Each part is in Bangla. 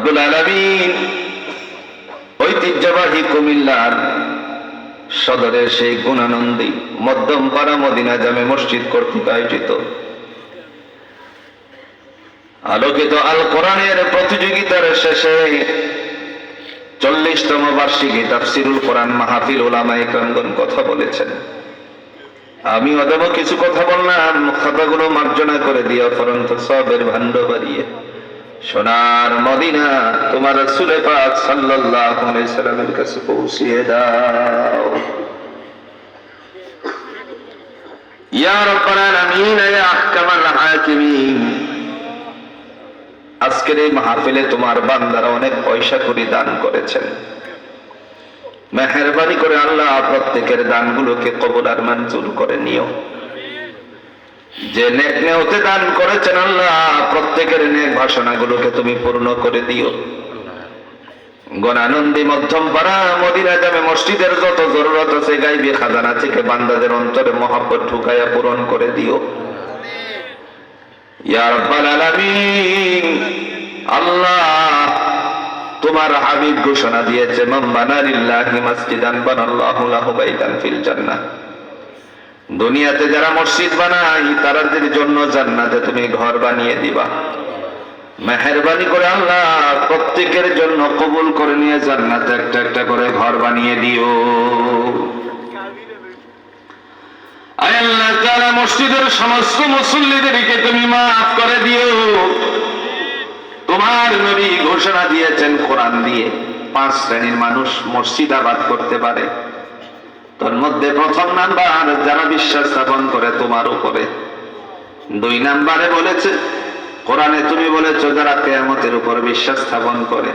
রব্বুল আলামিন ঐতিহ্যবাহী কুমিল্লার সদরের সেই গুণানন্দী মধ্যমপাড়া মদিনা জামে মসজিদ কর্তৃক আয়োজিত আলোকিত আল কোরআনের প্রতিযোগিতার শেষে 40তম বার্ষিকী তাফসিরুল কোরআন মাহফিল উলামায়ে কেরামগণ কথা বলেছেন। আমি অদম কিছু কথা বললাম, খাতাগুলো মার্জনা করে দিয়া পরন্ত সবের ভান্ড বাড়িয়ে সোনার মদিনা তোমার রাসূল পাক সাল্লাল্লাহু আলাইহি সাল্লামের কাছে পৌঁছিয়ে দাও। ইয়া রাব্বাল আলামিন ইয়া আহকামাল হাকিমিন, আজকের এই মাহফিলে তোমার বান্দারা অনেক পয়সা করি দান করেছেন। মেহেরবানি করে আল্লাহ প্রত্যেকের দানগুলোকে কবুল আর মঞ্জুর করে নিও। যে নেক নেওতে দান করেছেন আল্লাহ প্রত্যেকের নেক বাসনাগুলোকে তুমি পূর্ণ করে দিও। গণানন্দী মধ্যমপাড়া মদিনা জামে মসজিদের যত জরুরত আছে গায়বী খাজানা থেকে বান্দাদের অন্তরে মহব্বত ঢুকাইয়া পূরণ করে দিও। ইয়া রাব্বাল আলামিন, আল্লাহ তোমার হাবিব ঘোষণা দিয়েছে মান বানা লিল্লাহি মাসজিদান বানাল্লাহু লাহু বাইতান ফিল জান্নাহ। দুনিয়াতে যারা মসজিদ বানায় তাদের জন্য জান্নাতে তুমি ঘর বানিয়ে দিবা। মেহেরবানি করে আল্লাহ প্রত্যেকের জন্য কবুল করে নিয়ে জান্নাতে একটা একটা করে ঘর বানিয়ে দিও। আয় আল্লাহ তাআলা মসজিদের সমস্ত মুসল্লিদেরকে তুমি মাফ করে দিও। তোমার নবী ঘোষণা দিয়েছেন কোরআন দিয়ে 5 শ্রেণীর মানুষ মসজিদ আবাদ করতে পারে। তোর মধ্যে প্রথম নাম্বার যারা বিশ্বাস স্থাপন করে তোমার উপরে। 2 নাম্বারে বলেছে কোরআনে তুমি বলেছো যারা কিয়ামতের উপর বিশ্বাস স্থাপন করে।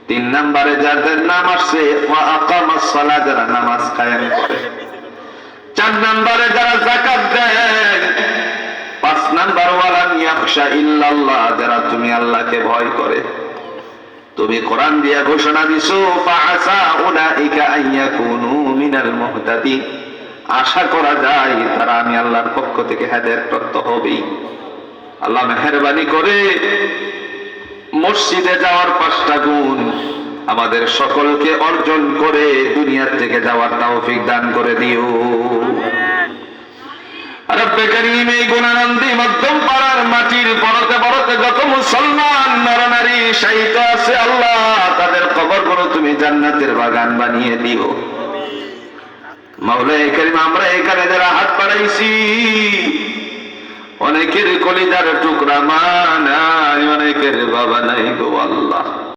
3 নাম্বারে যাদের নাম আসছে ওয়া আকামাস সালাত, যারা নামাজ কায়েম করে। 4 নাম্বারে যারা যাকাত দেয়। 5 নাম্বার ওয়ালাম ইয়াখশা ইল্লাল্লাহ, যারা তুমি আল্লাহকে ভয় করে। তুমি কোরআন দিয়ে ঘোষণা দিছো ফাআসা উলাইকা আইয়াকুনু মিনাল মুহতাদিন, আশা করা যায় তারা আমি আল্লাহর পক্ষ থেকে হেদায়েতপ্রাপ্ত হবেই। আল্লাহ মেহেরবানি করে মসজিদে যাওয়ার 5টা গুণ আমাদের সকলকে অর্জন করে দুনিয়ার থেকে যাওয়ার তৌফিক দান করে দিও। রব্বে করিম এই গুণানন্দী মধ্যম পাড়ার মাটির পরতে পরতে যত মুসলমান নরনারী শায়িত আছে আল্লাহ তাদের কবরগুলো তুমি জান্নাতের বাগান বানিয়ে দিও। মাওলায়ে করিম আমরা এখানে যারা হাত বাড়াইছি অনেকের কলিজার টুকরা মা নাই, অনেকের বাবা নাই গো আল্লাহ।